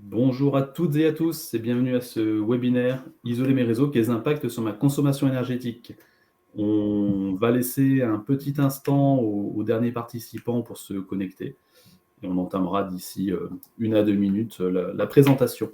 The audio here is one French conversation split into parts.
Bonjour à toutes et à tous et bienvenue à ce webinaire Isoler mes réseaux, quels impacts sur ma consommation énergétique. On va laisser un petit instant aux derniers participants pour se connecter et on entamera d'ici 1 à 2 minutes la présentation.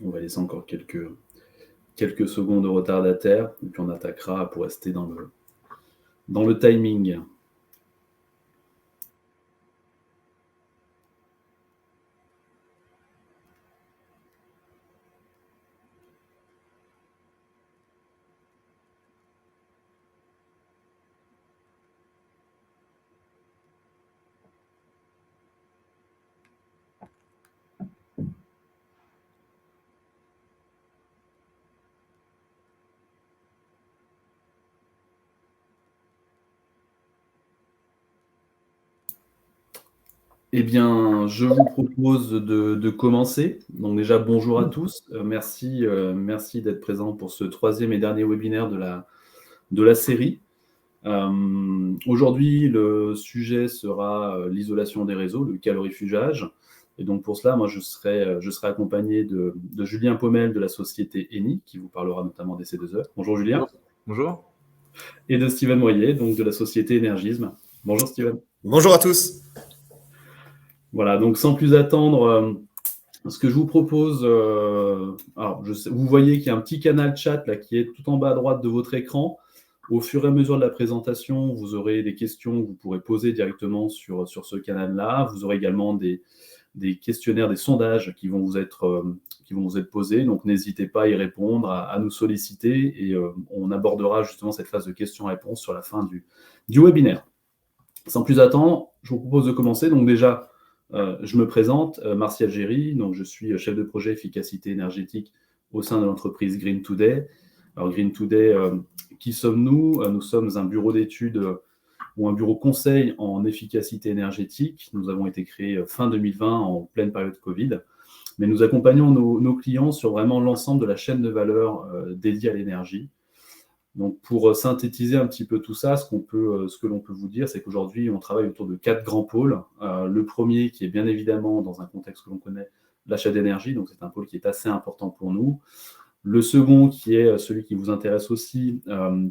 On va laisser encore quelques secondes de retardataire et puis on attaquera pour rester dans le timing. Eh bien, je vous propose de commencer. Donc déjà, bonjour à tous. Merci d'être présents pour ce 3e et dernier webinaire de la série. Aujourd'hui, le sujet sera l'isolation des réseaux, le calorifugage. Et donc pour cela, moi, je serai accompagné de Julien Paumel de la société Eni, qui vous parlera notamment des C2E. Bonjour Julien. Bonjour. Et de Steven Moyer, donc de la société Énergisme. Bonjour Steven. Bonjour à tous. Voilà, donc sans plus attendre, ce que je vous propose, vous voyez qu'il y a un petit canal chat là, qui est tout en bas à droite de votre écran. Au fur et à mesure de la présentation, vous aurez des questions que vous pourrez poser directement sur ce canal-là. Vous aurez également des questionnaires, des sondages qui vont vous être posés. Donc, n'hésitez pas à y répondre, à nous solliciter et on abordera justement cette phase de questions-réponses sur la fin du webinaire. Sans plus attendre, je vous propose de commencer. Donc déjà, je me présente, Martial Géry, donc je suis chef de projet efficacité énergétique au sein de l'entreprise Green Today. Alors Green Today, qui sommes-nous ? Nous sommes un bureau d'études ou un bureau conseil en efficacité énergétique. Nous avons été créés fin 2020 en pleine période Covid, mais nous accompagnons nos clients sur vraiment l'ensemble de la chaîne de valeur dédiée à l'énergie. Donc, pour synthétiser un petit peu tout ça, ce que l'on peut vous dire, c'est qu'aujourd'hui, on travaille autour de 4 grands pôles. Le premier, qui est bien évidemment, dans un contexte que l'on connaît, l'achat d'énergie. Donc, c'est un pôle qui est assez important pour nous. Le second, qui est celui qui vous intéresse aussi,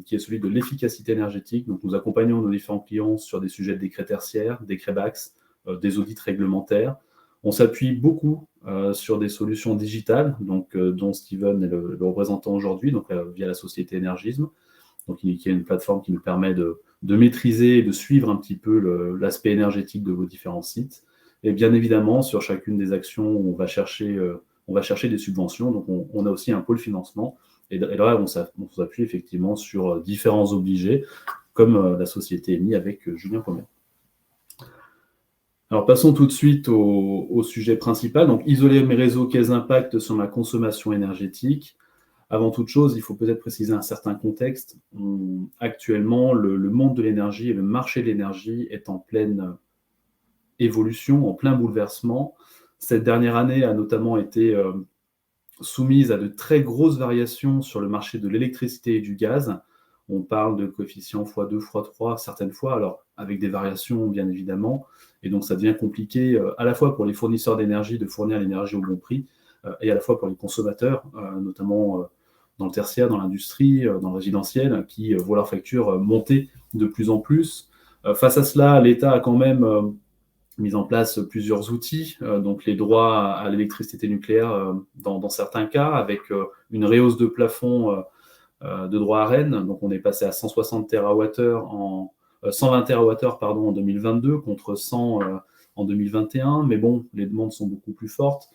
qui est celui de l'efficacité énergétique. Donc, nous accompagnons nos différents clients sur des sujets de décrets tertiaires, décrets BACS, des audits réglementaires. On s'appuie beaucoup sur des solutions digitales, donc, dont Steven est le représentant aujourd'hui, donc, via la société Énergisme, donc, qui est une plateforme qui nous permet de maîtriser et de suivre un petit peu l'aspect énergétique de vos différents sites. Et bien évidemment, sur chacune des actions, on va chercher des subventions, donc on a aussi un pôle financement, et là, on s'appuie effectivement sur différents obligés, comme la société Eni avec Julien Paumel. Alors, passons tout de suite au sujet principal. Donc, isoler mes réseaux, quels impacts sur ma consommation énergétique ? Avant toute chose, il faut peut-être préciser un certain contexte. Actuellement, le monde de l'énergie et le marché de l'énergie est en pleine évolution, en plein bouleversement. Cette dernière année a notamment été soumise à de très grosses variations sur le marché de l'électricité et du gaz. On parle de coefficients x2, x3, certaines fois, alors avec des variations bien évidemment, et donc ça devient compliqué à la fois pour les fournisseurs d'énergie de fournir l'énergie au bon prix, et à la fois pour les consommateurs, notamment dans le tertiaire, dans l'industrie, dans le résidentiel, qui voient leurs factures monter de plus en plus. Face à cela, l'État a quand même mis en place plusieurs outils, donc les droits à l'électricité nucléaire dans certains cas, avec une rehausse de plafond de droit à Rennes. Donc on est passé à 160 TWh 120 TWh pardon, en 2022 contre 100 en 2021. Mais bon, les demandes sont beaucoup plus fortes.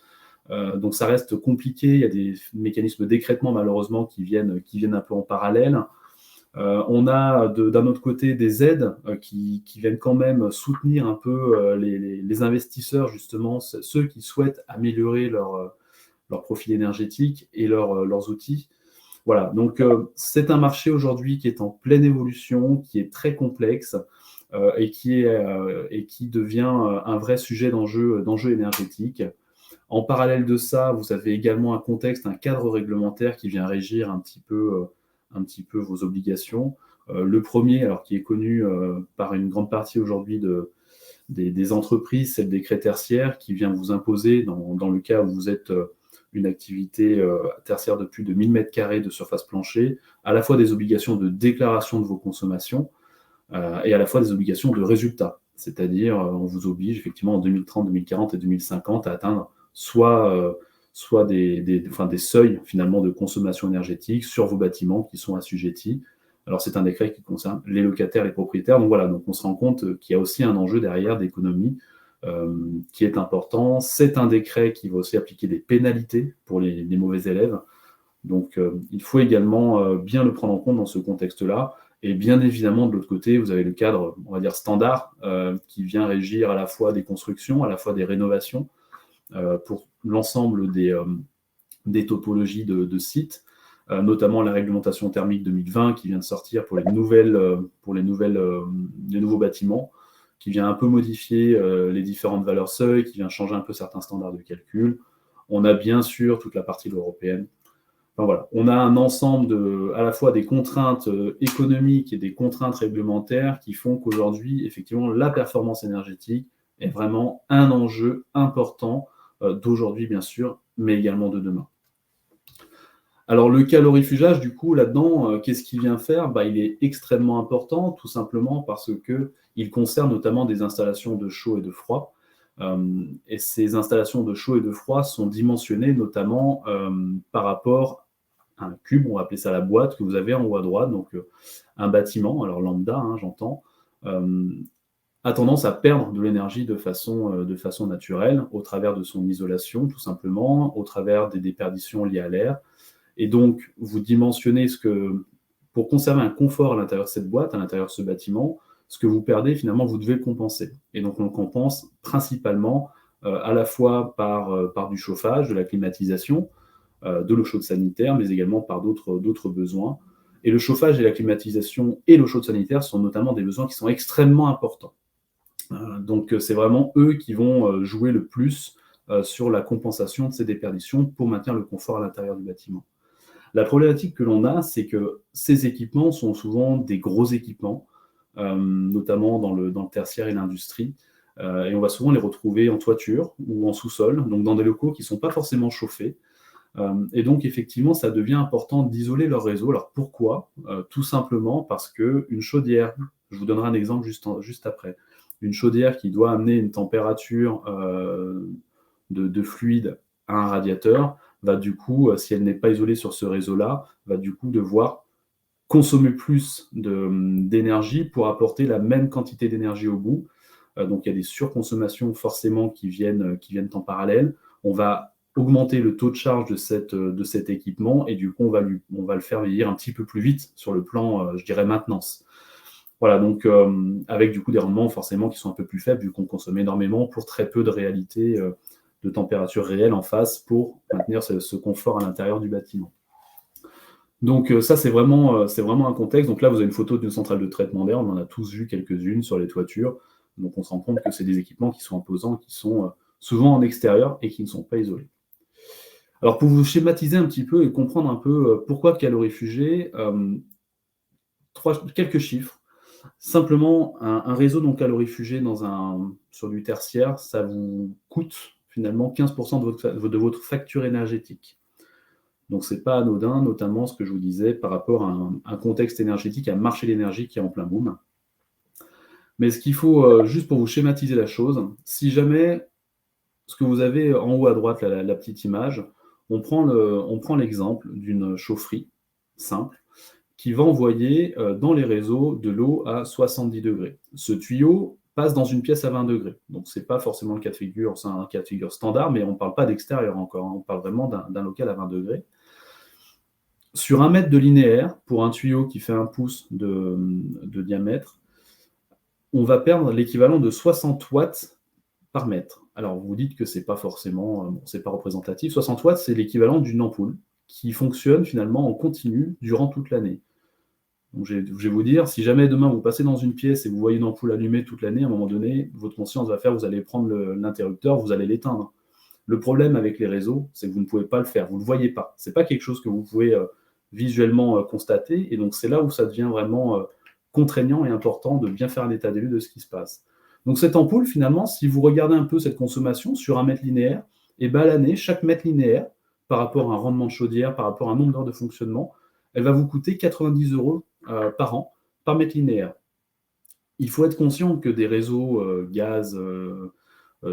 Donc ça reste compliqué. Il y a des mécanismes d'écrêtement malheureusement qui viennent un peu en parallèle. On a d'un autre côté des aides qui viennent quand même soutenir un peu les investisseurs, justement, ceux qui souhaitent améliorer leur profil énergétique et leurs outils. Voilà, donc c'est un marché aujourd'hui qui est en pleine évolution, qui est très complexe et qui devient un vrai sujet d'enjeu énergétique. En parallèle de ça, vous avez également un contexte, un cadre réglementaire qui vient régir un petit peu vos obligations. Le premier, alors qui est connu par une grande partie aujourd'hui des entreprises, c'est le décret tertiaire qui vient vous imposer, dans le cas où vous êtes une activité tertiaire de plus de 1000 m² de surface plancher, à la fois des obligations de déclaration de vos consommations et à la fois des obligations de résultat. C'est-à-dire, on vous oblige effectivement en 2030, 2040 et 2050 à atteindre soit des seuils finalement de consommation énergétique sur vos bâtiments qui sont assujettis. Alors c'est un décret qui concerne les locataires, les propriétaires. Donc voilà, donc on se rend compte qu'il y a aussi un enjeu derrière d'économie qui est important. C'est un décret qui va aussi appliquer des pénalités pour les mauvais élèves. Donc il faut également bien le prendre en compte dans ce contexte-là. Et bien évidemment, de l'autre côté, vous avez le cadre, on va dire, standard, qui vient régir à la fois des constructions, à la fois des rénovations, pour l'ensemble des topologies de sites, notamment la réglementation thermique 2020 qui vient de sortir pour les nouveaux bâtiments, qui vient un peu modifier les différentes valeurs seuil, qui vient changer un peu certains standards de calcul. On a bien sûr toute la partie européenne. Enfin, voilà. On a un ensemble à la fois des contraintes économiques et des contraintes réglementaires qui font qu'aujourd'hui, effectivement, la performance énergétique est vraiment un enjeu important d'aujourd'hui, bien sûr, mais également de demain. Alors, le calorifugage, du coup, là-dedans, qu'est-ce qu'il vient faire ? Il est extrêmement important, tout simplement parce qu'il concerne notamment des installations de chaud et de froid. Et ces installations de chaud et de froid sont dimensionnées notamment par rapport à un cube, on va appeler ça la boîte, que vous avez en haut à droite, donc un bâtiment, alors lambda, j'entends, a tendance à perdre de l'énergie de façon naturelle, au travers de son isolation, tout simplement, au travers des déperditions liées à l'air. Et donc, vous dimensionnez pour conserver un confort à l'intérieur de cette boîte, à l'intérieur de ce bâtiment, ce que vous perdez, finalement, vous devez le compenser. Et donc, on le compense principalement à la fois par du chauffage, de la climatisation, de l'eau chaude sanitaire, mais également par d'autres besoins. Et le chauffage et la climatisation et l'eau chaude sanitaire sont notamment des besoins qui sont extrêmement importants. Donc, c'est vraiment eux qui vont jouer le plus sur la compensation de ces déperditions pour maintenir le confort à l'intérieur du bâtiment. La problématique que l'on a, c'est que ces équipements sont souvent des gros équipements, notamment dans le tertiaire et l'industrie, et on va souvent les retrouver en toiture ou en sous-sol, donc dans des locaux qui ne sont pas forcément chauffés. Et donc, effectivement, ça devient important d'isoler leur réseau. Alors, pourquoi ? Tout simplement parce qu'une chaudière, je vous donnerai un exemple juste après, une chaudière qui doit amener une température de fluide à un radiateur va du coup, si elle n'est pas isolée sur ce réseau-là, va du coup devoir consommer plus d'énergie pour apporter la même quantité d'énergie au bout. Donc, il y a des surconsommations forcément qui viennent en parallèle. On va augmenter le taux de charge de cet équipement et du coup, on va le faire vieillir un petit peu plus vite sur le plan, je dirais, maintenance. Voilà, donc avec du coup des rendements forcément qui sont un peu plus faibles vu qu'on consomme énormément pour très peu de réalité de température réelle en face pour maintenir ce confort à l'intérieur du bâtiment. Donc ça, c'est vraiment un contexte. Donc là, vous avez une photo d'une centrale de traitement d'air. On en a tous vu quelques-unes sur les toitures. Donc on se rend compte que c'est des équipements qui sont imposants, qui sont souvent en extérieur et qui ne sont pas isolés. Alors pour vous schématiser un petit peu et comprendre un peu pourquoi calorifugé, quelques chiffres. Simplement, un réseau non calorifugé sur du tertiaire, ça vous coûte finalement 15% de votre facture énergétique. Donc, ce n'est pas anodin, notamment ce que je vous disais par rapport à un contexte énergétique, à un marché de l'énergie qui est en plein boom. Mais ce qu'il faut, juste pour vous schématiser la chose, si jamais ce que vous avez en haut à droite, la petite image, on prend l'exemple d'une chaufferie simple. qui va envoyer dans les réseaux de l'eau à 70 degrés. Ce tuyau passe dans une pièce à 20 degrés. Donc, ce n'est pas forcément le cas de figure, c'est un cas de figure standard, mais on ne parle pas d'extérieur encore, on parle vraiment d'un local à 20 degrés. Sur 1 mètre de linéaire, pour un tuyau qui fait 1 pouce de diamètre, on va perdre l'équivalent de 60 watts par mètre. Alors, vous dites que c'est pas forcément, c'est pas représentatif. 60 watts, c'est l'équivalent d'une ampoule qui fonctionne finalement en continu durant toute l'année. Donc, je vais vous dire, si jamais demain vous passez dans une pièce et vous voyez une ampoule allumée toute l'année, à un moment donné, votre conscience va faire, vous allez prendre l'interrupteur, vous allez l'éteindre. Le problème avec les réseaux, c'est que vous ne pouvez pas le faire, vous ne le voyez pas. C'est pas quelque chose que vous pouvez visuellement constater, et donc c'est là où ça devient vraiment contraignant et important de bien faire un état des lieux de ce qui se passe. Donc cette ampoule, finalement, si vous regardez un peu cette consommation sur 1 mètre linéaire, et bien à l'année, chaque mètre linéaire, par rapport à un rendement de chaudière, par rapport à un nombre d'heures de fonctionnement, elle va vous coûter 90 € par an, par mètre linéaire. Il faut être conscient que des réseaux gaz,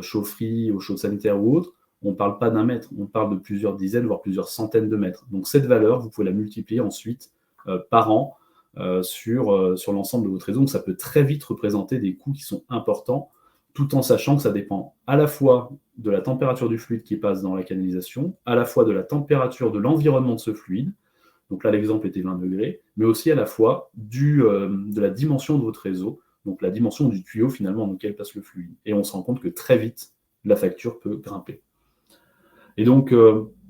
chaufferie, eau chaude sanitaire ou autres, on ne parle pas d'1 mètre, on parle de plusieurs dizaines, voire plusieurs centaines de mètres. Donc cette valeur, vous pouvez la multiplier ensuite par an sur l'ensemble de votre réseau. Donc ça peut très vite représenter des coûts qui sont importants, tout en sachant que ça dépend à la fois de la température du fluide qui passe dans la canalisation, à la fois de la température de l'environnement de ce fluide, donc là l'exemple était 20 degrés, mais aussi à la fois de la dimension de votre réseau, donc la dimension du tuyau finalement dans lequel passe le fluide. Et on se rend compte que très vite, la facture peut grimper. Et donc,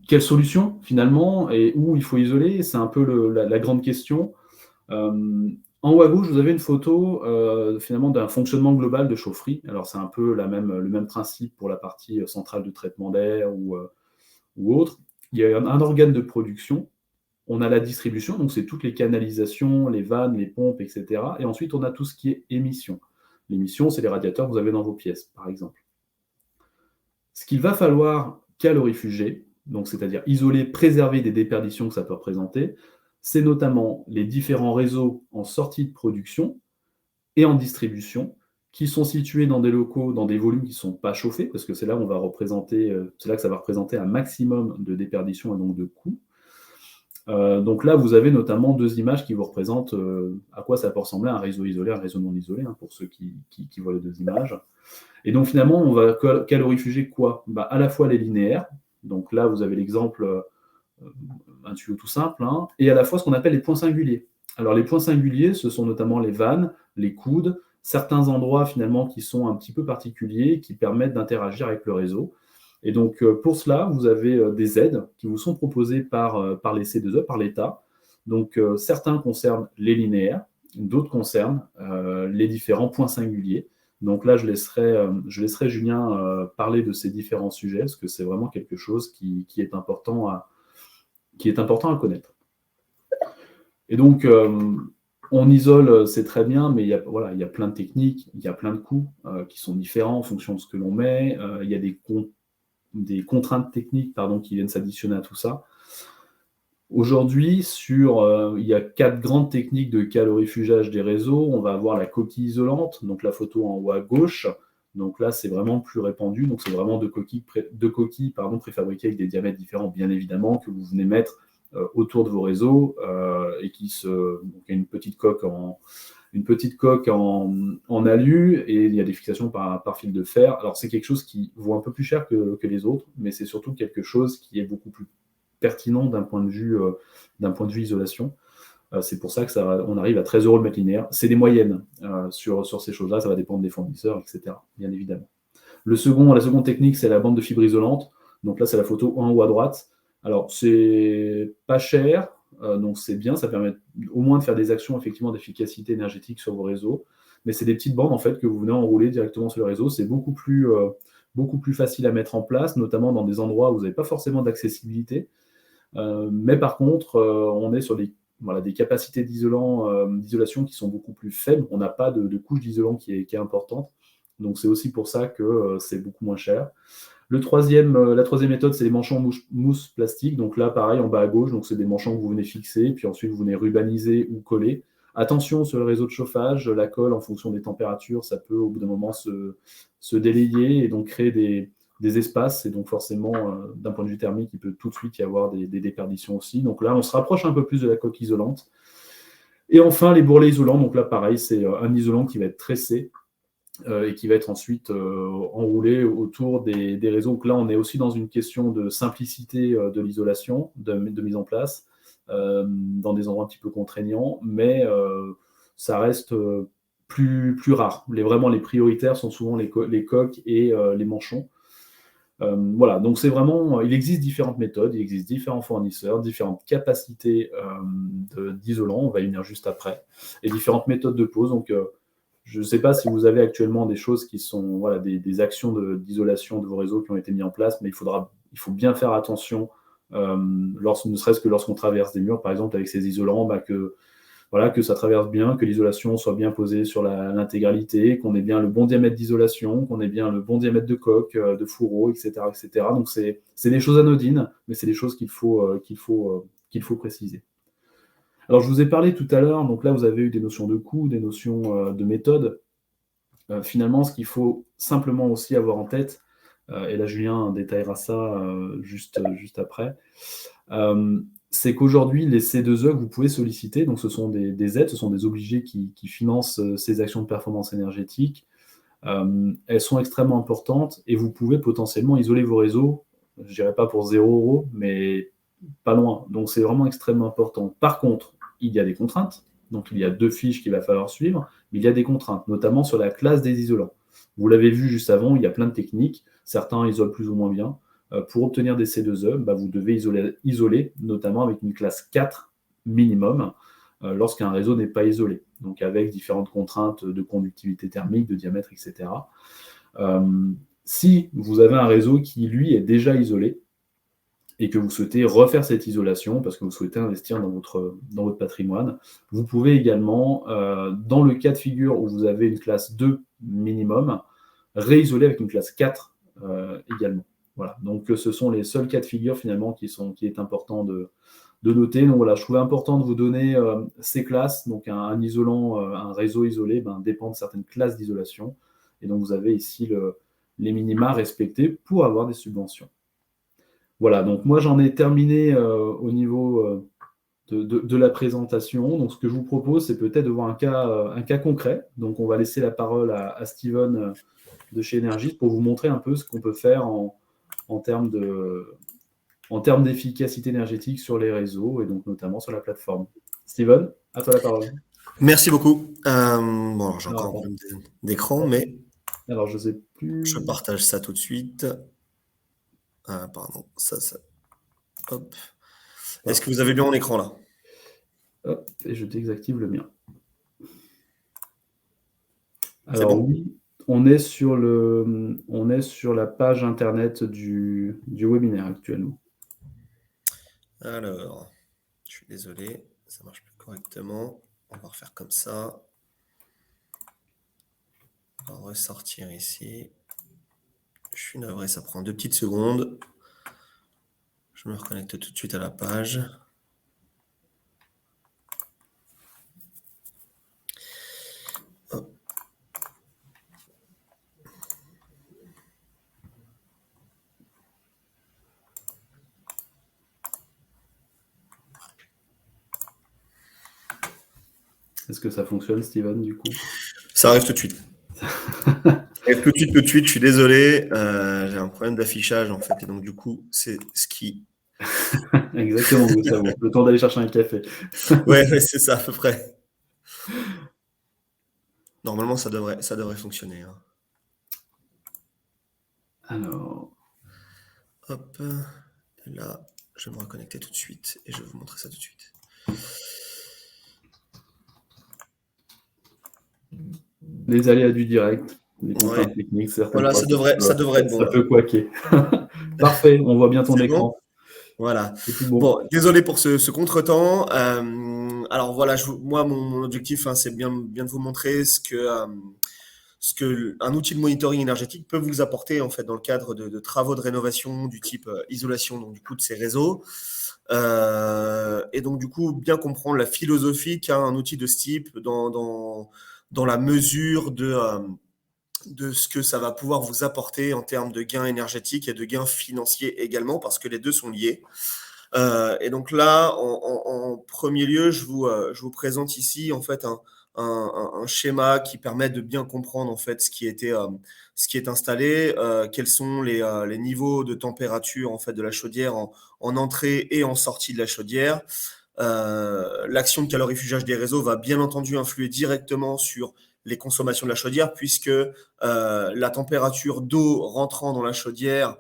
quelle solution finalement, et où il faut isoler? C'est un peu la grande question. En haut à gauche, vous avez une photo finalement d'un fonctionnement global de chaufferie. Alors c'est un peu le même principe pour la partie centrale de traitement d'air ou autre. Il y a un organe de production, on a la distribution, donc c'est toutes les canalisations, les vannes, les pompes, etc. Et ensuite, on a tout ce qui est émission. L'émission, c'est les radiateurs que vous avez dans vos pièces, par exemple. Ce qu'il va falloir calorifuger, donc c'est-à-dire isoler, préserver des déperditions que ça peut représenter, c'est notamment les différents réseaux en sortie de production et en distribution qui sont situés dans des locaux, dans des volumes qui ne sont pas chauffés, parce que c'est là que ça va représenter un maximum de déperditions et donc de coûts. Donc là, vous avez notamment 2 images qui vous représentent à quoi ça peut ressembler un réseau isolé, un réseau non isolé, hein, pour ceux qui voient les 2 images. Et donc finalement, on va calorifuger quoi? À la fois les linéaires, donc là vous avez l'exemple, un tuyau tout simple, hein, et à la fois ce qu'on appelle les points singuliers. Alors les points singuliers, ce sont notamment les vannes, les coudes, certains endroits finalement qui sont un petit peu particuliers, qui permettent d'interagir avec le réseau. Et donc pour cela, vous avez des aides qui vous sont proposées par les C2E, par l'État. Donc certains concernent les linéaires, d'autres concernent les différents points singuliers. Donc là, je laisserai Julien parler de ces différents sujets, parce que c'est vraiment quelque chose qui est important à connaître. Et donc, on isole, c'est très bien, mais il y a plein de techniques, il y a plein de coûts qui sont différents en fonction de ce que l'on met. Il y a des contraintes techniques qui viennent s'additionner à tout ça. Aujourd'hui, il y a 4 grandes techniques de calorifugage des réseaux. On va avoir la coquille isolante, donc la photo en haut à gauche. Donc là, c'est vraiment plus répandu. Donc c'est vraiment deux coquilles préfabriquées avec des diamètres différents, bien évidemment, que vous venez mettre autour de vos réseaux et donc il y a une petite coque en alu et il y a des fixations par fil de fer. Alors c'est quelque chose qui vaut un peu plus cher que les autres, mais c'est surtout quelque chose qui est beaucoup plus pertinent d'un point de vue isolation. C'est pour ça qu'on arrive à 13 € le mètre linéaire. C'est des moyennes sur ces choses-là, ça va dépendre des fournisseurs, etc. Bien évidemment. La seconde technique, c'est la bande de fibre isolante. Donc là, c'est la photo en haut à droite. Alors, c'est pas cher, donc c'est bien, ça permet au moins de faire des actions effectivement d'efficacité énergétique sur vos réseaux. Mais c'est des petites bandes en fait que vous venez enrouler directement sur le réseau. C'est beaucoup plus facile à mettre en place, notamment dans des endroits où vous n'avez pas forcément d'accessibilité. Mais par contre, on est sur des capacités d'isolation qui sont beaucoup plus faibles. On n'a pas de couche d'isolant qui est importante. Donc c'est aussi pour ça que c'est beaucoup moins cher. La troisième méthode, c'est les manchons mousse plastique. Donc là, pareil, en bas à gauche, donc c'est des manchons que vous venez fixer, puis ensuite vous venez rubaniser ou coller. Attention sur le réseau de chauffage, la colle, en fonction des températures, ça peut au bout d'un moment se délayer et donc créer des espaces. Et donc forcément, d'un point de vue thermique, il peut tout de suite y avoir des déperditions aussi. Donc là, on se rapproche un peu plus de la coque isolante. Et enfin, les bourrelets isolants. Donc là, pareil, c'est un isolant qui va être tressé et qui va être ensuite enroulé autour des réseaux. Donc là, on est aussi dans une question de simplicité de l'isolation, de mise en place, dans des endroits un petit peu contraignants, mais ça reste plus rare. Vraiment, les prioritaires sont souvent les coques et les manchons. Voilà, donc c'est vraiment, il existe différentes méthodes, il existe différents fournisseurs, différentes capacités d'isolant, on va y venir juste après, et différentes méthodes de pose. Donc, je ne sais pas si vous avez actuellement des choses qui sont, voilà, des actions d'isolation de vos réseaux qui ont été mis en place, mais il faut bien faire attention, ne serait-ce que lorsqu'on traverse des murs, par exemple, avec ces isolants, que ça traverse bien, que l'isolation soit bien posée sur l'intégralité, qu'on ait bien le bon diamètre d'isolation, qu'on ait bien le bon diamètre de coque, de fourreau, etc., etc. Donc, c'est des choses anodines, mais c'est des choses qu'il faut préciser. Alors, je vous ai parlé tout à l'heure, donc là, vous avez eu des notions de coût, des notions de méthode. Finalement, ce qu'il faut simplement aussi avoir en tête, et là, Julien détaillera ça juste après, c'est qu'aujourd'hui, les C2E que vous pouvez solliciter, donc ce sont des aides, ce sont des obligés qui financent ces actions de performance énergétique. Elles sont extrêmement importantes et vous pouvez potentiellement isoler vos réseaux, je ne dirais pas pour 0 €, mais pas loin. Donc c'est vraiment extrêmement important. Par contre, il y a des contraintes. Donc il y a 2 fiches qu'il va falloir suivre, mais il y a des contraintes, notamment sur la classe des isolants. Vous l'avez vu juste avant, il y a plein de techniques. Certains isolent plus ou moins bien. Pour obtenir des C2E, vous devez isoler, notamment avec une classe 4 minimum, lorsqu'un réseau n'est pas isolé. Donc avec différentes contraintes de conductivité thermique, de diamètre, etc. Si vous avez un réseau qui, lui, est déjà isolé, et que vous souhaitez refaire cette isolation parce que vous souhaitez investir dans votre patrimoine, vous pouvez également, dans le cas de figure où vous avez une classe 2 minimum, réisoler avec une classe 4 également. Voilà. Donc ce sont les seuls cas de figure finalement qui est important de noter. Donc voilà, je trouvais important de vous donner ces classes. Donc un isolant, un réseau isolé dépend de certaines classes d'isolation. Et donc vous avez ici les minima respectés pour avoir des subventions. Voilà, donc moi j'en ai terminé au niveau de la présentation. Donc ce que je vous propose, c'est peut-être de voir un cas concret. Donc on va laisser la parole à Steven de chez Energis pour vous montrer un peu ce qu'on peut faire en termes d'efficacité énergétique sur les réseaux et donc notamment sur la plateforme. Steven, à toi la parole. Merci beaucoup. Bon, j'ai encore un problème d'écran, mais alors je sais plus. Je partage ça tout de suite. Pardon, ça. Hop. Est-ce que vous avez bien mon écran là? Hop, et je désactive le mien. Alors bon. Oui, on est sur la page internet du webinaire actuellement. Alors, je suis désolé, ça marche plus correctement. On va refaire comme ça. On va ressortir ici. Je suis navré, ça prend 2 petites secondes. Je me reconnecte tout de suite à la page. Hop. Est-ce que ça fonctionne, Steven, du coup? Ça arrive tout de suite. Tout de suite, je suis désolé. J'ai un problème d'affichage en fait, et donc du coup, c'est ce qui... Exactement, Gustavo. Le temps d'aller chercher un café. ouais, c'est ça à peu près. Normalement, ça devrait fonctionner. Hein. Alors... Hop, là, je vais me reconnecter tout de suite et je vais vous montrer ça tout de suite. Les aléas du direct, les contraintes techniques, certaines voilà, fois, ça devrait être bon. Ça peut quaquer. Parfait, on voit bien ton écran. Bon voilà. Bon, désolé pour ce contretemps. Alors voilà, moi, mon objectif, c'est bien de vous montrer ce que un outil de monitoring énergétique peut vous apporter en fait dans le cadre de travaux de rénovation du type isolation, donc du coup de ces réseaux. Et donc du coup bien comprendre la philosophie qu'a un outil de ce type dans la mesure de ce que ça va pouvoir vous apporter en termes de gains énergétiques et de gains financiers également, parce que les deux sont liés. Et donc là, en premier lieu, je vous présente ici en fait un schéma qui permet de bien comprendre en fait ce qui est installé, quels sont les niveaux de température en fait de la chaudière en entrée et en sortie de la chaudière. L'action de calorifugage des réseaux va bien entendu influer directement sur les consommations de la chaudière, puisque la température d'eau rentrant dans la chaudière,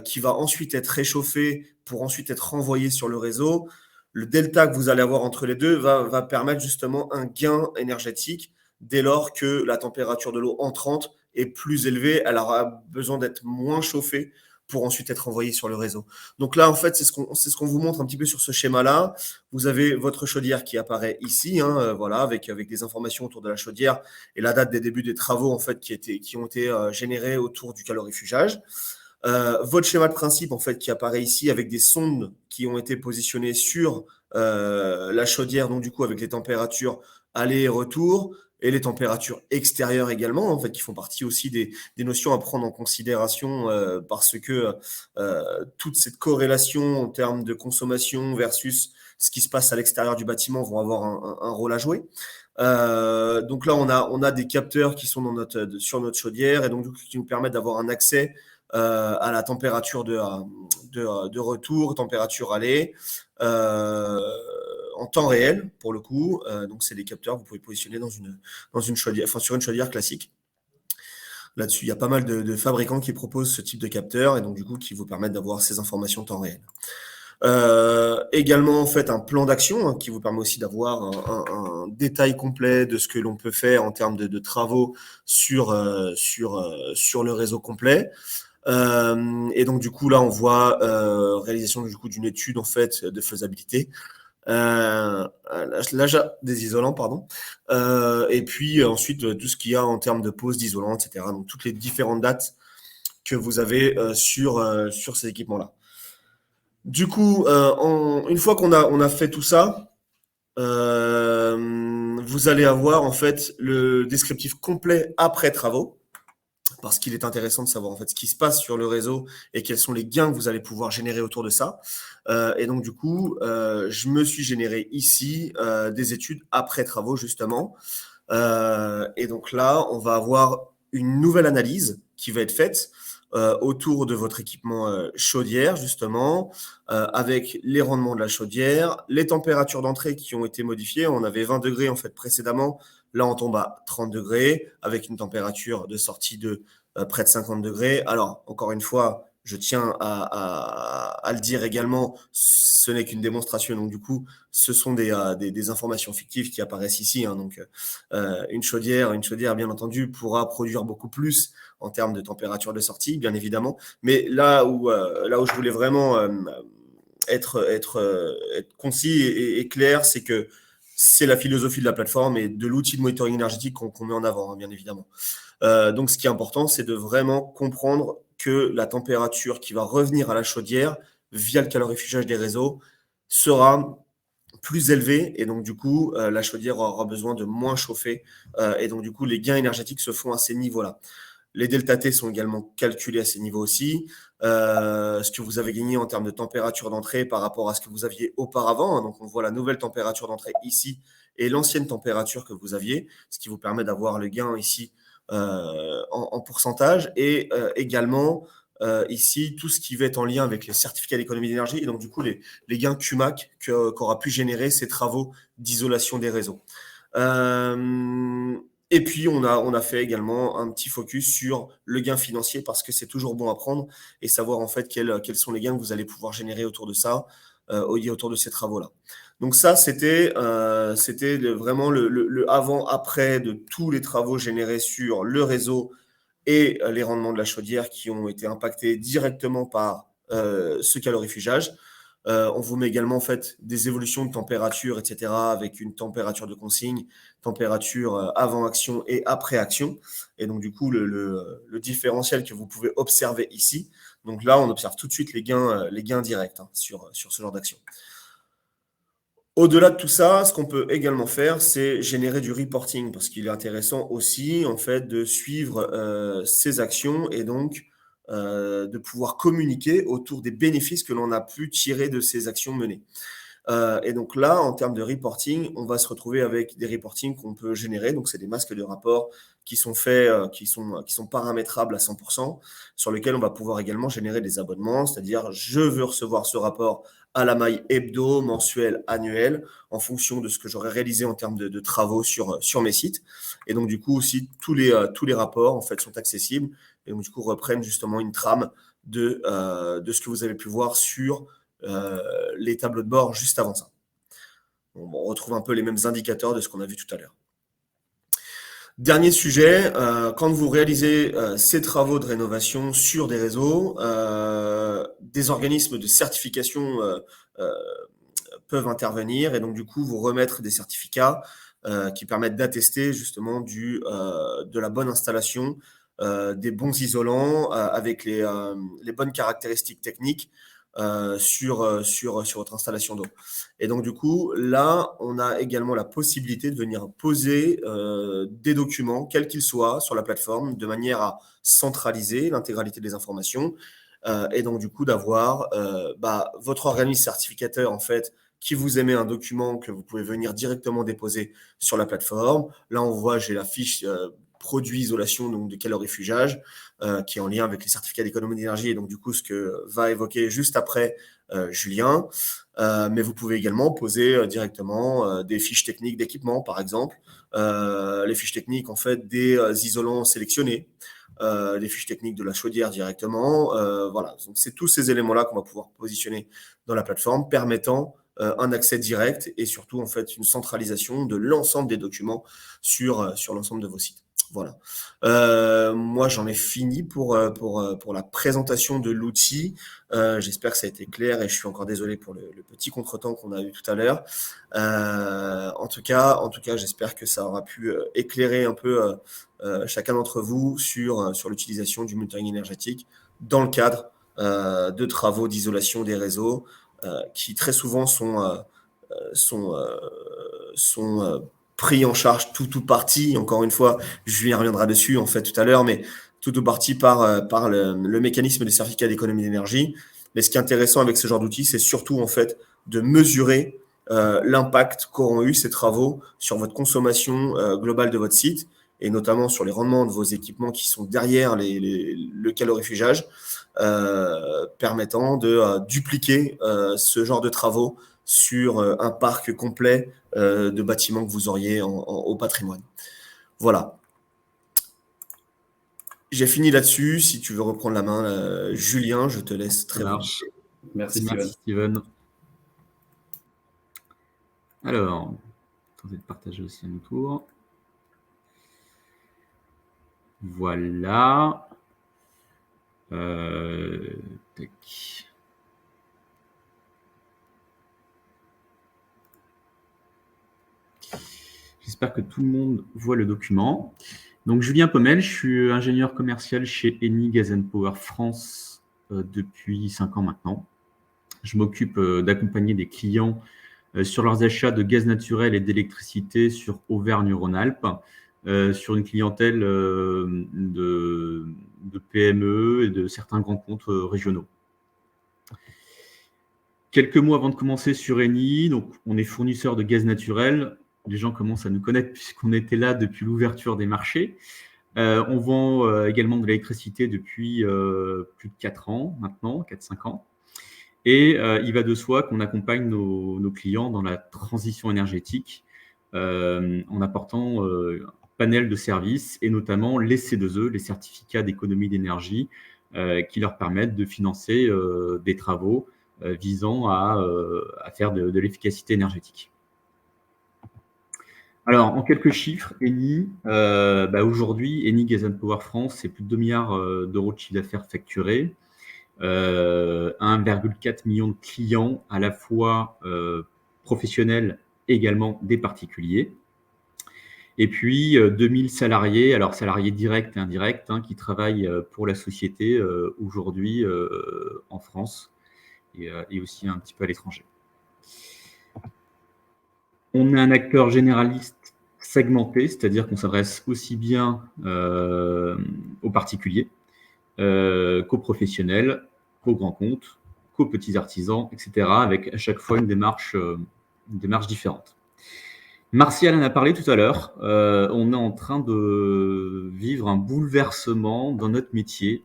qui va ensuite être réchauffée pour ensuite être renvoyée sur le réseau, le delta que vous allez avoir entre les deux va permettre justement un gain énergétique dès lors que la température de l'eau entrante est plus élevée, elle aura besoin d'être moins chauffée pour ensuite être envoyée sur le réseau. Donc là, en fait, c'est ce qu'on vous montre un petit peu sur ce schéma-là. Vous avez votre chaudière qui apparaît ici, voilà, avec des informations autour de la chaudière et la date des débuts des travaux en fait qui ont été générés autour du calorifugage. Votre schéma de principe en fait qui apparaît ici avec des sondes qui ont été positionnées sur la chaudière, donc du coup avec les températures aller et retour et les températures extérieures également, en fait, qui font partie aussi des notions à prendre en considération parce que toute cette corrélation en termes de consommation versus ce qui se passe à l'extérieur du bâtiment vont avoir un rôle à jouer. Donc là, on a des capteurs qui sont sur notre chaudière et donc qui nous permettent d'avoir un accès à la température de retour, température aller, en temps réel pour le coup. Donc c'est des capteurs que vous pouvez positionner dans une chaudière, enfin sur une chaudière classique. Là-dessus, il y a pas mal de fabricants qui proposent ce type de capteur et donc du coup qui vous permettent d'avoir ces informations en temps réel. Également en fait un plan d'action qui vous permet aussi d'avoir un détail complet de ce que l'on peut faire en termes de travaux sur le réseau complet. Et donc du coup là on voit réalisation du coup d'une étude en fait de faisabilité, l'achat des isolants pardon, et puis ensuite tout ce qu'il y a en termes de pose d'isolants, etc. Donc toutes les différentes dates que vous avez sur ces équipements là. Du coup, une fois qu'on a fait tout ça, vous allez avoir en fait le descriptif complet après travaux, parce qu'il est intéressant de savoir en fait ce qui se passe sur le réseau et quels sont les gains que vous allez pouvoir générer autour de ça. Et donc du coup, je me suis généré ici des études après travaux justement. Et donc là, on va avoir une nouvelle analyse qui va être faite autour de votre équipement chaudière, justement, avec les rendements de la chaudière, les températures d'entrée qui ont été modifiées. On avait 20 degrés en fait précédemment. Là, on tombe à 30 degrés avec une température de sortie de près de 50 degrés. Alors, encore une fois, je tiens à le dire également, ce n'est qu'une démonstration. Donc, du coup, ce sont des informations fictives qui apparaissent ici. Donc, une chaudière, bien entendu, pourra produire beaucoup plus en termes de température de sortie, bien évidemment. Mais là où je voulais vraiment être concis et clair, c'est que c'est la philosophie de la plateforme et de l'outil de monitoring énergétique qu'on met en avant, bien évidemment. Donc, ce qui est important, c'est de vraiment comprendre que la température qui va revenir à la chaudière via le calorifugage des réseaux sera plus élevée et donc du coup, la chaudière aura besoin de moins chauffer et donc du coup, les gains énergétiques se font à ces niveaux-là. Les delta T sont également calculés à ces niveaux aussi. Ce que vous avez gagné en termes de température d'entrée par rapport à ce que vous aviez auparavant. Donc, on voit la nouvelle température d'entrée ici et l'ancienne température que vous aviez, ce qui vous permet d'avoir le gain ici en pourcentage. Et également, ici, tout ce qui va être en lien avec les certificats d'économie d'énergie et donc, du coup, les gains CUMAC qu'aura pu générer ces travaux d'isolation des réseaux. Et puis, on a fait également un petit focus sur le gain financier parce que c'est toujours bon à prendre et savoir en fait quels sont les gains que vous allez pouvoir générer autour de ça, autour de ces travaux-là. Donc ça, c'était vraiment le avant-après de tous les travaux générés sur le réseau et les rendements de la chaudière qui ont été impactés directement par ce calorifugage. On vous met également en fait des évolutions de température, etc., avec une température de consigne, température avant action et après action. Et donc du coup, le différentiel que vous pouvez observer ici. Donc là, on observe tout de suite les gains directs sur ce genre d'action. Au-delà de tout ça, ce qu'on peut également faire, c'est générer du reporting parce qu'il est intéressant aussi en fait de suivre ces actions et donc de pouvoir communiquer autour des bénéfices que l'on a pu tirer de ces actions menées. Et donc là, en termes de reporting, on va se retrouver avec des reportings qu'on peut générer. Donc, c'est des masques de rapports qui sont faits, qui sont paramétrables à 100%, sur lesquels on va pouvoir également générer des abonnements. C'est-à-dire, je veux recevoir ce rapport à la maille hebdo, mensuel, annuel, en fonction de ce que j'aurais réalisé en termes de travaux sur mes sites. Et donc, du coup, aussi, tous les rapports, en fait, sont accessibles et donc, du coup, reprennent justement une trame de ce que vous avez pu voir sur les tableaux de bord juste avant ça. On retrouve un peu les mêmes indicateurs de ce qu'on a vu tout à l'heure. Dernier sujet, quand vous réalisez ces travaux de rénovation sur des réseaux, des organismes de certification peuvent intervenir et donc du coup vous remettre des certificats qui permettent d'attester justement de la bonne installation, des bons isolants avec les bonnes caractéristiques techniques sur votre installation d'eau. Et donc, du coup, là, on a également la possibilité de venir poser des documents, quels qu'ils soient, sur la plateforme, de manière à centraliser l'intégralité des informations et donc, du coup, d'avoir votre organisme certificateur, en fait, qui vous émet un document que vous pouvez venir directement déposer sur la plateforme. Là, on voit, j'ai la fiche produit isolation donc de calorifugage qui est en lien avec les certificats d'économie d'énergie et donc du coup ce que va évoquer juste après Julien. Mais vous pouvez également poser directement des fiches techniques d'équipement, par exemple, les fiches techniques en fait des isolants sélectionnés, les fiches techniques de la chaudière directement. Voilà, donc c'est tous ces éléments-là qu'on va pouvoir positionner dans la plateforme, permettant un accès direct et surtout en fait une centralisation de l'ensemble des documents sur l'ensemble de vos sites. Voilà. Moi, j'en ai fini pour la présentation de l'outil. J'espère que ça a été clair et je suis encore désolé pour le petit contretemps qu'on a eu tout à l'heure. En tout cas, j'espère que ça aura pu éclairer un peu chacun d'entre vous sur l'utilisation du monitoring énergétique dans le cadre de travaux d'isolation des réseaux qui très souvent sont pris en charge tout ou partie. Encore une fois, Julien reviendra dessus en fait tout à l'heure, mais tout ou partie par le mécanisme des certificats d'économie d'énergie. Mais ce qui est intéressant avec ce genre d'outils, c'est surtout en fait de mesurer l'impact qu'auront eu ces travaux sur votre consommation globale de votre site et notamment sur les rendements de vos équipements qui sont derrière le calorifugage, permettant de dupliquer ce genre de travaux sur un parc complet de bâtiments que vous auriez au patrimoine. Voilà. J'ai fini là-dessus. Si tu veux reprendre la main, Julien, je te laisse très bien. Merci Steven. Alors, tenter de partager aussi à mon tour. Voilà. Tac. J'espère que tout le monde voit le document. Donc, Julien Pommel, je suis ingénieur commercial chez Eni Gas & Power France depuis 5 ans maintenant. Je m'occupe d'accompagner des clients sur leurs achats de gaz naturel et d'électricité sur Auvergne-Rhône-Alpes, sur une clientèle de PME et de certains grands comptes régionaux. Quelques mots avant de commencer sur Eni, donc on est fournisseur de gaz naturel. Les gens commencent à nous connaître puisqu'on était là depuis l'ouverture des marchés. On vend également de l'électricité depuis plus de 4 ans maintenant, 4-5 ans. Et il va de soi qu'on accompagne nos clients dans la transition énergétique en apportant un panel de services et notamment les C2E, les certificats d'économie d'énergie, qui leur permettent de financer des travaux visant à faire de l'efficacité énergétique. Alors, en quelques chiffres, Eni, aujourd'hui, Eni Gas & Power France, c'est plus de 2 milliards d'euros de chiffre d'affaires facturés, 1,4 million de clients, à la fois professionnels, également des particuliers. Et puis, 2000 salariés, alors salariés directs et indirects, qui travaillent pour la société aujourd'hui en France et aussi un petit peu à l'étranger. On est un acteur généraliste segmenté, c'est-à-dire qu'on s'adresse aussi bien aux particuliers qu'aux professionnels, qu'aux grands comptes, qu'aux petits artisans, etc., avec à chaque fois une démarche différente. Martial en a parlé tout à l'heure. On est en train de vivre un bouleversement dans notre métier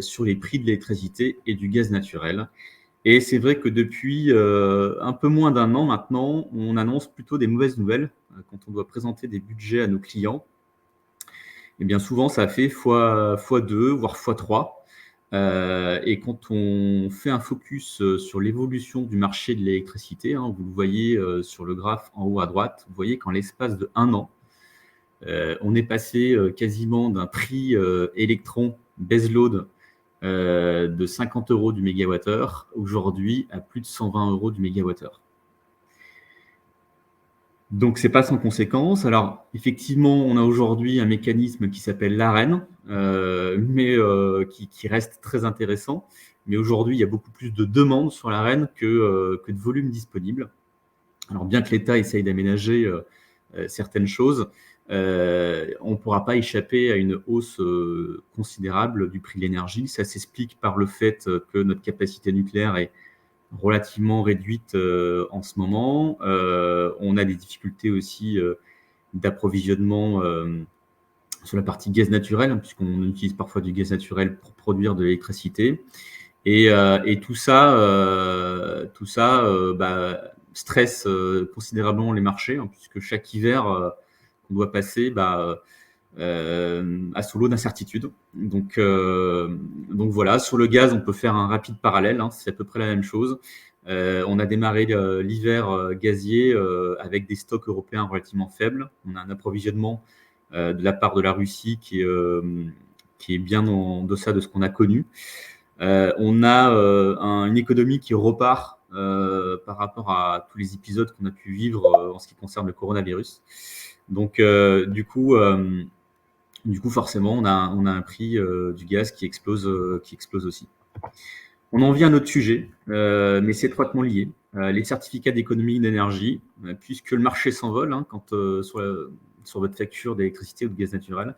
sur les prix de l'électricité et du gaz naturel. Et c'est vrai que depuis un peu moins d'un an maintenant, on annonce plutôt des mauvaises nouvelles quand on doit présenter des budgets à nos clients. Et bien souvent, ça fait x2, voire x3. Et quand on fait un focus sur l'évolution du marché de l'électricité, vous le voyez sur le graphe en haut à droite, vous voyez qu'en l'espace de 1 an, on est passé quasiment d'un prix électron baseload de 50 € du mégawattheure aujourd'hui à plus de 120 € du mégawattheure. Donc, ce n'est pas sans conséquence. Alors, effectivement, on a aujourd'hui un mécanisme qui s'appelle l'Arenh, mais qui reste très intéressant. Mais aujourd'hui, il y a beaucoup plus de demandes sur l'Arenh que de volume disponible. Alors, bien que l'État essaye d'aménager certaines choses, on ne pourra pas échapper à une hausse considérable du prix de l'énergie. Ça s'explique par le fait que notre capacité nucléaire est relativement réduite en ce moment. On a des difficultés aussi d'approvisionnement sur la partie gaz naturel, puisqu'on utilise parfois du gaz naturel pour produire de l'électricité. Et tout ça stresse considérablement les marchés, puisque chaque hiver qu'on doit passer à sous l'eau d'incertitude. Donc voilà, sur le gaz, on peut faire un rapide parallèle, c'est à peu près la même chose. On a démarré l'hiver gazier avec des stocks européens relativement faibles. On a un approvisionnement de la part de la Russie qui est bien en deçà de ce qu'on a connu. On a une économie qui repart par rapport à tous les épisodes qu'on a pu vivre en ce qui concerne le coronavirus. Donc, du coup, forcément, on a un prix du gaz qui explose aussi. On en vient à notre sujet, mais c'est étroitement lié. Les certificats d'économie d'énergie, puisque le marché s'envole quand sur votre facture d'électricité ou de gaz naturel,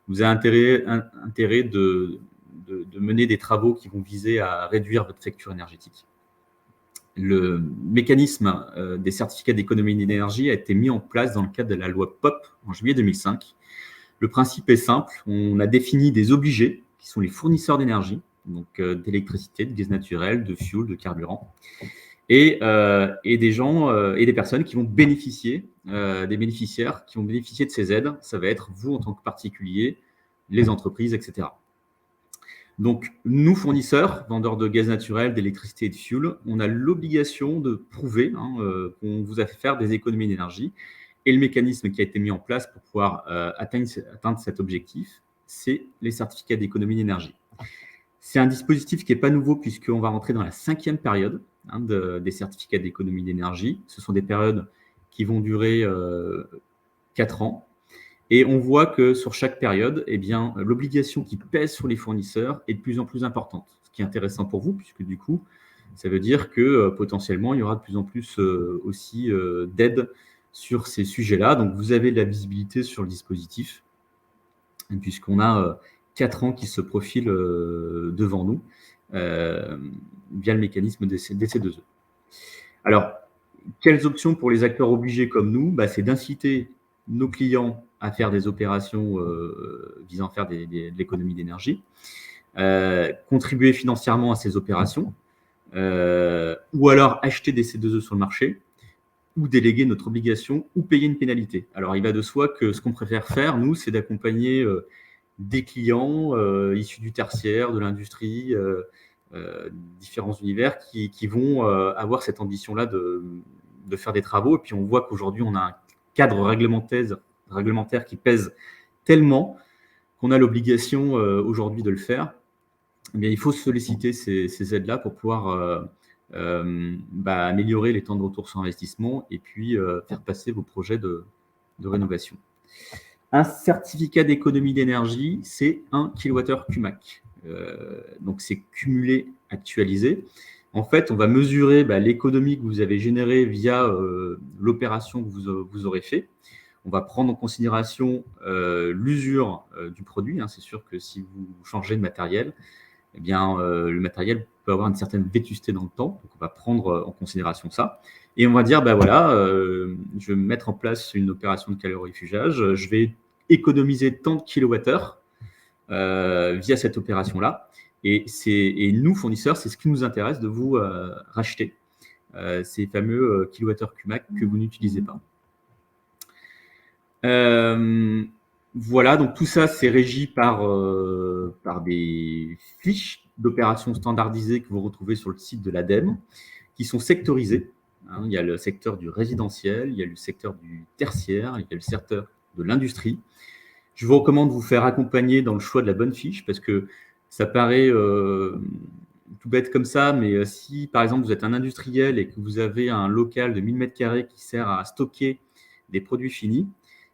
vous avez intérêt de mener des travaux qui vont viser à réduire votre facture énergétique. Le mécanisme des certificats d'économie d'énergie a été mis en place dans le cadre de la loi POP en juillet 2005. Le principe est simple, on a défini des obligés qui sont les fournisseurs d'énergie, donc d'électricité, de gaz naturel, de fuel, de carburant, et des gens et des personnes qui vont bénéficier, des bénéficiaires qui vont bénéficier de ces aides. Ça va être vous en tant que particulier, les entreprises, etc. Donc, nous, fournisseurs, vendeurs de gaz naturel, d'électricité et de fuel, on a l'obligation de prouver qu'on vous a fait faire des économies d'énergie. Et le mécanisme qui a été mis en place pour pouvoir atteindre cet objectif, c'est les certificats d'économie d'énergie. C'est un dispositif qui n'est pas nouveau puisqu'on va rentrer dans la 5e période des certificats d'économie d'énergie. Ce sont des périodes qui vont durer 4 ans. Et on voit que sur chaque période, l'obligation qui pèse sur les fournisseurs est de plus en plus importante. Ce qui est intéressant pour vous, puisque du coup, ça veut dire que potentiellement, il y aura de plus en plus aussi d'aide sur ces sujets-là. Donc, vous avez de la visibilité sur le dispositif, puisqu'on a 4 ans qui se profilent devant nous via le mécanisme des C2E. Alors, quelles options pour les acteurs obligés comme nous ? C'est d'inciter nos clients à faire des opérations visant à faire de l'économie d'énergie, contribuer financièrement à ces opérations, ou alors acheter des C2E sur le marché, ou déléguer notre obligation, ou payer une pénalité. Alors, il va de soi que ce qu'on préfère faire, nous, c'est d'accompagner des clients issus du tertiaire, de l'industrie, différents univers qui vont avoir cette ambition-là de faire des travaux. Et puis, on voit qu'aujourd'hui, on a un cadre réglementaire qui pèse tellement qu'on a l'obligation aujourd'hui de le faire. Il faut solliciter ces aides-là pour pouvoir améliorer les temps de retour sur investissement et puis faire passer vos projets de rénovation. Un certificat d'économie d'énergie, c'est 1 kWh CUMAC. Donc, c'est cumulé actualisé. En fait, on va mesurer l'économie que vous avez générée via l'opération que vous aurez fait. on va prendre en considération l'usure du produit. C'est sûr que si vous changez de matériel, eh bien, le matériel peut avoir une certaine vétusté dans le temps. Donc, on va prendre en considération ça. Et on va dire, je vais mettre en place une opération de calorifugage. Je vais économiser tant de kilowattheures via cette opération-là. Et nous, fournisseurs, c'est ce qui nous intéresse de vous racheter ces fameux kilowattheures QMAC que vous n'utilisez pas. Voilà, donc tout ça, c'est régi par des fiches d'opérations standardisées que vous retrouvez sur le site de l'ADEME, qui sont sectorisées. Il y a le secteur du résidentiel, il y a le secteur du tertiaire, il y a le secteur de l'industrie. Je vous recommande de vous faire accompagner dans le choix de la bonne fiche, parce que ça paraît tout bête comme ça, mais si, par exemple, vous êtes un industriel et que vous avez un local de 1000 m² qui sert à stocker des produits finis,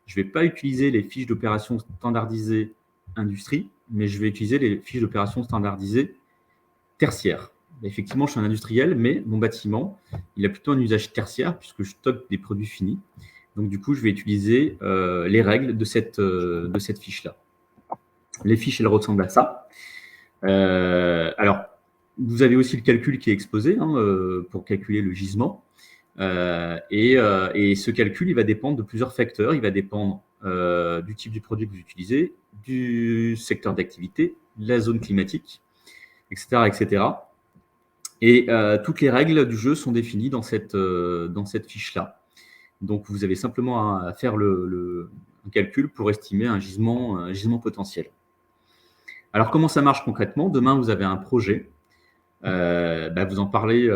je ne vais pas utiliser les fiches d'opération standardisées industrie, mais je vais utiliser les fiches d'opération standardisées tertiaires. Effectivement, je suis un industriel, mais mon bâtiment, il a plutôt un usage tertiaire puisque je stocke des produits finis. Donc, du coup, je vais utiliser les règles de cette fiche-là. Les fiches, elles ressemblent à ça. Alors, vous avez aussi le calcul qui est exposé pour calculer le gisement. Et ce calcul, il va dépendre de plusieurs facteurs. Il va dépendre du type du produit que vous utilisez, du secteur d'activité, de la zone climatique, etc. etc. Et toutes les règles du jeu sont définies dans cette fiche-là. Donc, vous avez simplement à faire un calcul pour estimer un gisement potentiel. Alors, comment ça marche concrètement? Demain, vous avez un projet. Vous en parlez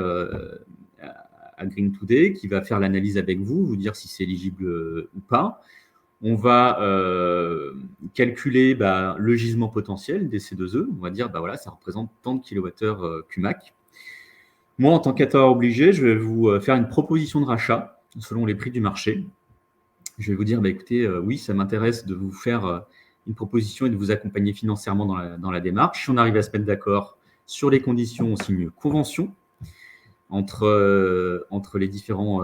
à Green Today, qui va faire l'analyse avec vous, vous dire si c'est éligible ou pas. On va calculer le gisement potentiel des C2E. On va dire, ça représente tant de kilowattheures QMAC. Moi, en tant qu'acteur obligé, je vais vous faire une proposition de rachat selon les prix du marché. Je vais vous dire, écoutez, oui, ça m'intéresse de vous faire une proposition et de vous accompagner financièrement dans la démarche. Si on arrive à se mettre d'accord sur les conditions, on signe une convention entre les différents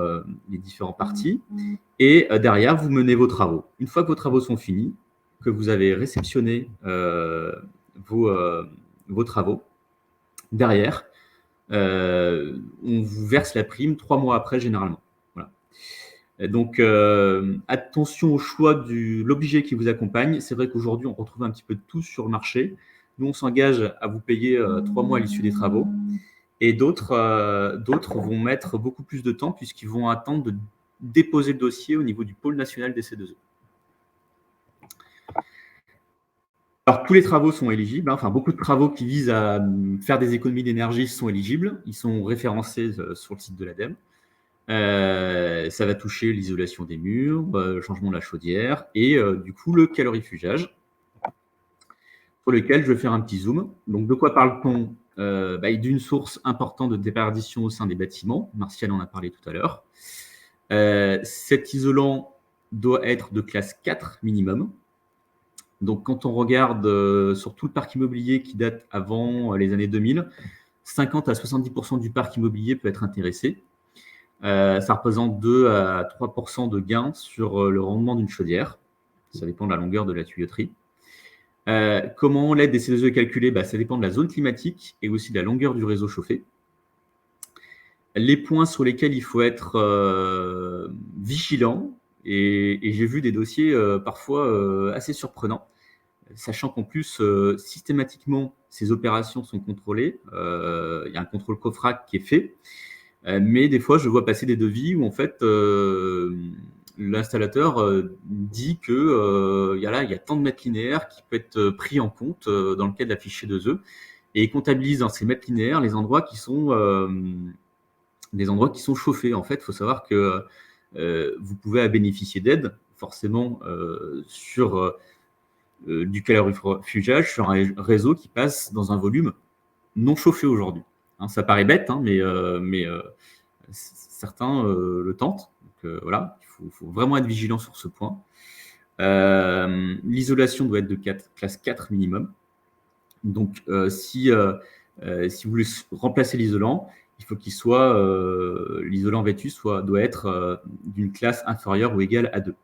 parties. Et derrière, vous menez vos travaux. Une fois que vos travaux sont finis, que vous avez réceptionné vos travaux, derrière, on vous verse la prime 3 mois après, généralement. Voilà. Donc, attention au choix de l'obligé qui vous accompagne. C'est vrai qu'aujourd'hui, on retrouve un petit peu de tout sur le marché. Nous, on s'engage à vous payer 3 mois à l'issue des travaux. Et d'autres vont mettre beaucoup plus de temps puisqu'ils vont attendre de déposer le dossier au niveau du pôle national des C2E. Alors, tous les travaux sont éligibles. Beaucoup de travaux qui visent à faire des économies d'énergie sont éligibles. Ils sont référencés sur le site de l'ADEME. Ça va toucher l'isolation des murs, le changement de la chaudière et du coup, le calorifugage, sur lequel je vais faire un petit zoom. Donc, de quoi parle-t-on? D'une source importante de déperdition au sein des bâtiments. Martial en a parlé tout à l'heure. Cet isolant doit être de classe 4 minimum. Donc, quand on regarde sur tout le parc immobilier qui date avant les années 2000, 50 à 70% du parc immobilier peut être intéressé. Ça représente 2 à 3% de gain sur le rendement d'une chaudière. Ça dépend de la longueur de la tuyauterie. Comment l'aide des C2E est calculée? Ça dépend de la zone climatique et aussi de la longueur du réseau chauffé. Les points sur lesquels il faut être vigilant, et j'ai vu des dossiers parfois assez surprenants, sachant qu'en plus, systématiquement, ces opérations sont contrôlées. Il y a un contrôle COFRAC qui est fait, mais des fois, je vois passer des devis où en fait, l'installateur dit que il y a tant de mètres linéaires qui peut être pris en compte dans le cas de la fiche C2E, et il comptabilise dans ces mètres linéaires les endroits qui sont chauffés. En fait, il faut savoir que vous pouvez bénéficier d'aide forcément sur du calorifugage sur un réseau qui passe dans un volume non chauffé aujourd'hui. Ça paraît bête, mais certains le tentent. Donc, voilà. Il faut vraiment être vigilant sur ce point. L'isolation doit être de classe 4 minimum. Donc, si vous voulez remplacer l'isolant, il faut qu'il soit l'isolant vétus doit être d'une classe inférieure ou égale à 2.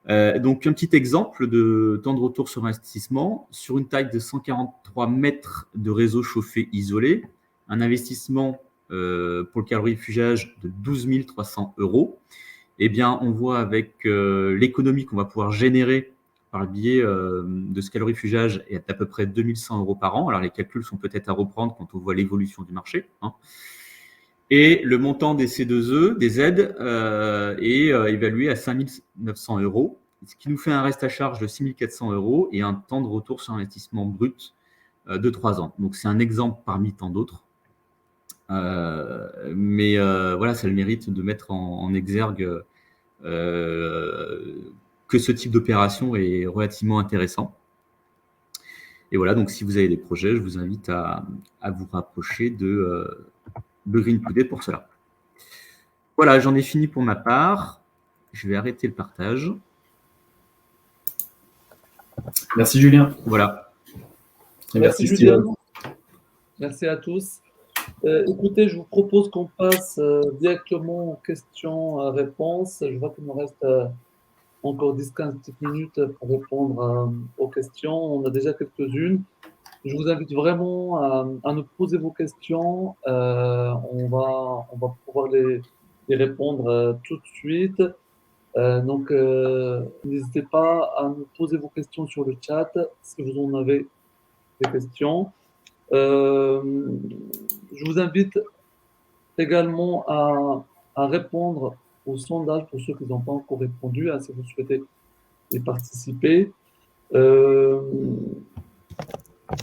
Donc, un petit exemple de temps de retour sur investissement. Sur une taille de 143 mètres de réseau chauffé isolé, un investissement pour le calorifugage de 12 300 €, eh bien, on voit avec l'économie qu'on va pouvoir générer par le biais de ce calorifugage est à peu près 2 100 € par an. Alors, les calculs sont peut-être à reprendre quand on voit l'évolution du marché, hein. Et le montant des C2E, des aides, est évalué à 5 900 €, ce qui nous fait un reste à charge de 6 400 € et un temps de retour sur investissement brut de 3 ans. Donc, c'est un exemple parmi tant d'autres. Mais voilà, ça a le mérite de mettre en exergue que ce type d'opération est relativement intéressant. Et voilà, donc si vous avez des projets, je vous invite à vous rapprocher de Green Today pour cela. Voilà, j'en ai fini pour ma part. Je vais arrêter le partage. Merci Julien. Voilà. Et merci Julien. Merci à tous. Écoutez, je vous propose qu'on passe directement aux questions-réponses. Je vois qu'il me reste encore 10-15 petites minutes pour répondre aux questions. On a déjà quelques-unes. Je vous invite vraiment à nous poser vos questions. On va pouvoir les répondre tout de suite. Donc, n'hésitez pas à nous poser vos questions sur le chat si vous en avez des questions. Je vous invite également à répondre au sondage pour ceux qui n'ont pas encore répondu, si vous souhaitez y participer.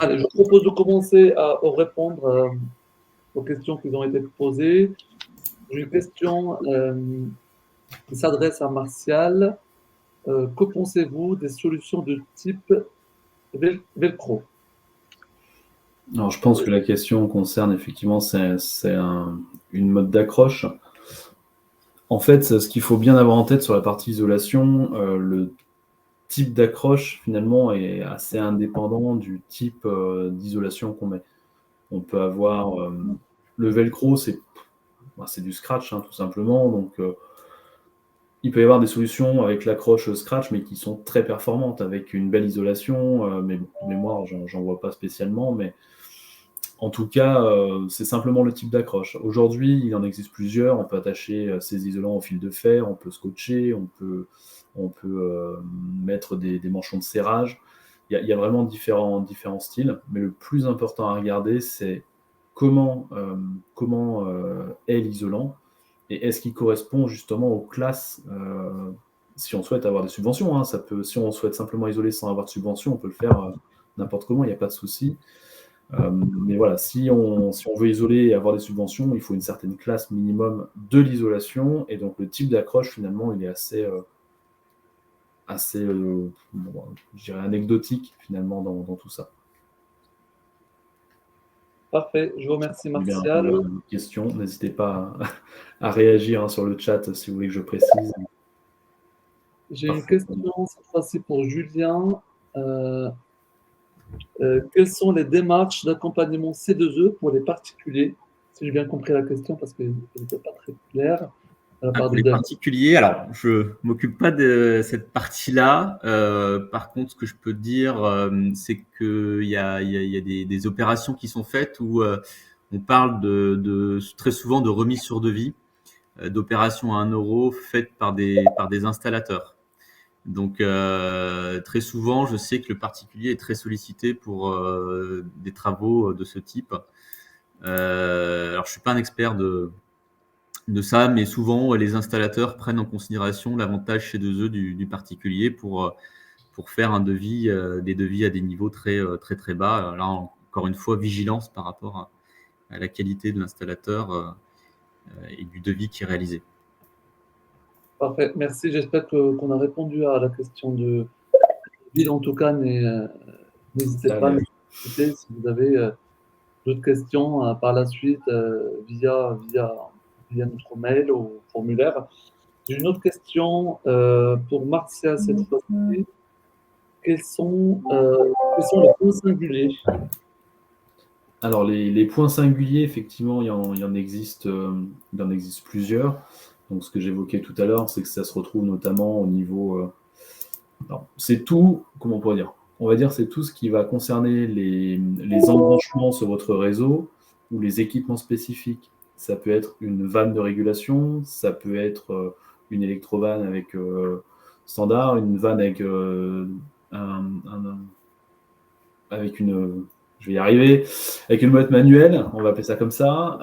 Allez, je vous propose de commencer à répondre aux questions qui ont été posées. J'ai une question qui s'adresse à Martial. Que pensez-vous des solutions de type Velcro? Alors, je pense que la question concerne effectivement, c'est une mode d'accroche. En fait, ce qu'il faut bien avoir en tête sur la partie isolation, le type d'accroche finalement est assez indépendant du type d'isolation qu'on met. On peut avoir le velcro, c'est du scratch, hein, tout simplement. Donc, il peut y avoir des solutions avec l'accroche scratch, mais qui sont très performantes, avec une belle isolation. Mais moi, j'en vois pas spécialement. Mais en tout cas, c'est simplement le type d'accroche. Aujourd'hui, il en existe plusieurs. On peut attacher ces isolants au fil de fer, on peut scotcher, on peut mettre des manchons de serrage. Il y a vraiment différents styles. Mais le plus important à regarder, c'est comment est l'isolant et est-ce qu'il correspond justement aux classes si on souhaite avoir des subventions. Hein, si on souhaite simplement isoler sans avoir de subvention, on peut le faire n'importe comment, il n'y a pas de souci. Mais voilà, si on veut isoler et avoir des subventions, il faut une certaine classe minimum de l'isolation. Et donc le type d'accroche, finalement, il est assez je dirais anecdotique, finalement, dans tout ça. Parfait, je vous remercie Martial. Question, n'hésitez pas à réagir sur le chat si vous voulez que je précise. J'ai une question cette fois-ci pour Julien. Quelles sont les démarches d'accompagnement C2E pour les particuliers? Si j'ai bien compris la question, parce qu'elle n'était pas très claire. Pour les particuliers, alors je ne m'occupe pas de cette partie-là. Par contre, ce que je peux dire, c'est qu'il y a des opérations qui sont faites où on parle très souvent de remise sur devis, d'opérations à 1 € faites par des installateurs. Donc, très souvent, je sais que le particulier est très sollicité pour des travaux de ce type. Alors, je ne suis pas un expert de ça, mais souvent, les installateurs prennent en considération l'avantage chez 2E du particulier pour faire des devis à des niveaux très, très, très bas. Là, encore une fois, vigilance par rapport à la qualité de l'installateur et du devis qui est réalisé. Parfait, merci. J'espère qu'on a répondu à la question de Bill. En tout cas, n'hésitez pas à nous écouter si vous avez d'autres questions par la suite via notre mail ou formulaire. J'ai une autre question pour Marcia cette fois-ci. Quels sont les points singuliers? Alors, les points singuliers, effectivement, il y en existe plusieurs. Donc, ce que j'évoquais tout à l'heure, c'est que ça se retrouve notamment au niveau c'est tout, comment on pourrait dire? On va dire c'est tout ce qui va concerner les embranchements sur votre réseau ou les équipements spécifiques. Ça peut être une vanne de régulation, ça peut être une électrovanne avec standard, une vanne avec avec une, je vais y arriver, avec une molette manuelle, on va appeler ça comme ça.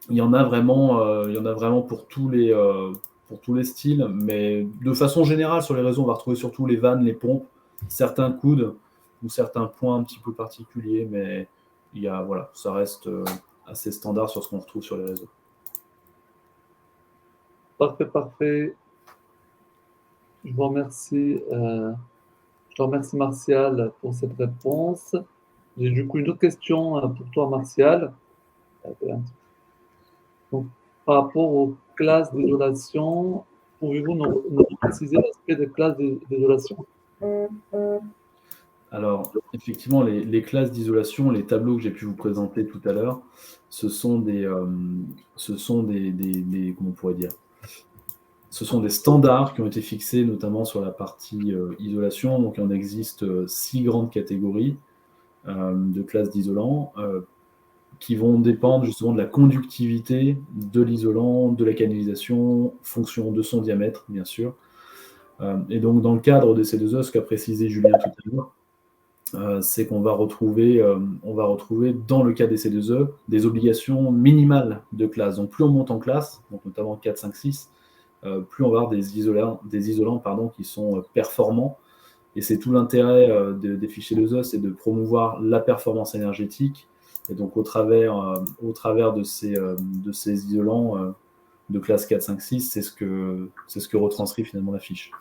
Il y en a vraiment pour tous les styles, mais de façon générale sur les réseaux, on va retrouver surtout les vannes, les pompes, certains coudes ou certains points un petit peu particuliers, mais voilà, ça reste assez standard sur ce qu'on retrouve sur les réseaux. Parfait, parfait. Je vous remercie. Je te remercie, Martial, pour cette réponse. J'ai du coup une autre question pour toi, Martial. Donc, par rapport aux classes d'isolation, pouvez-vous nous préciser l'aspect des classes d'isolation? Alors, effectivement, les classes d'isolation, les tableaux que j'ai pu vous présenter tout à l'heure, ce sont des comment on pourrait dire? Ce sont des standards qui ont été fixés notamment sur la partie isolation. Donc, il en existe 6 grandes catégories de classes d'isolants qui vont dépendre justement de la conductivité de l'isolant, de la canalisation, fonction de son diamètre, bien sûr. Et donc, dans le cadre de ces 2 os, ce qu'a précisé Julien tout à l'heure, c'est qu'on va retrouver dans le cas des C2E des obligations minimales de classe. Donc, plus on monte en classe, donc notamment 4, 5, 6, plus on va avoir des isolants qui sont performants. Et c'est tout l'intérêt des fichiers 2E, c'est de promouvoir la performance énergétique. Et donc, au travers de ces isolants de classe 4, 5, 6, c'est ce que retranscrit finalement la fiche.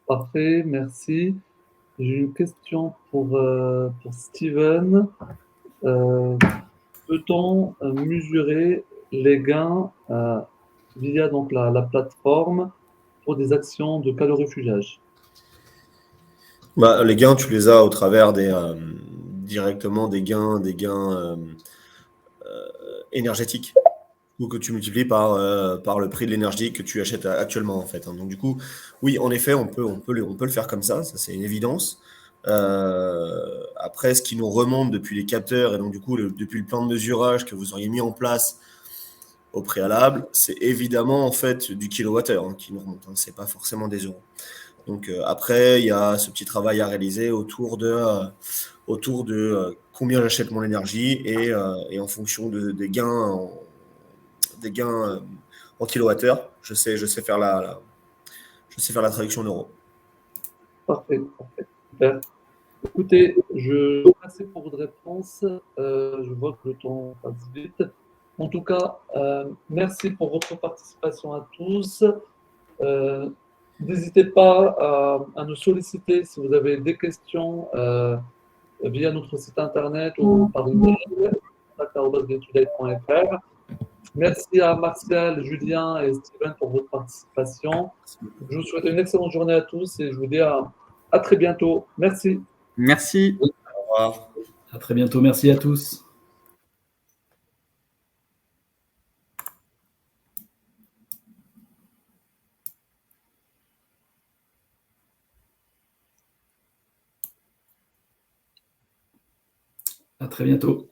Parfait, merci. J'ai une question pour Steven. Peut-on mesurer les gains via donc la plateforme pour des actions de calorifugage? Les gains, tu les as au travers directement des gains énergétiques, ou que tu multiplies par le prix de l'énergie que tu achètes actuellement, en fait. Donc, du coup, oui, en effet, on peut le faire comme ça c'est une évidence. Après, ce qui nous remonte depuis les capteurs et donc, du coup, depuis le plan de mesurage que vous auriez mis en place au préalable, c'est évidemment, en fait, du kilowattheure qui nous remonte. C'est pas forcément des euros. Donc, après, il y a ce petit travail à réaliser autour de combien j'achète mon énergie et en fonction des gains en kilowattheure, je sais faire la traduction en euros. Parfait, parfait. Super. Écoutez, je vous remercie pour votre réponse. Je vois que le temps passe vite. En tout cas, merci pour votre participation à tous. N'hésitez pas à nous solliciter si vous avez des questions via notre site internet ou par email, contact@detoday.fr. Merci à Martial, Julien et Steven pour votre participation. Je vous souhaite une excellente journée à tous et je vous dis à très bientôt. Merci. Merci. Au revoir. À très bientôt. Merci à tous. À très bientôt.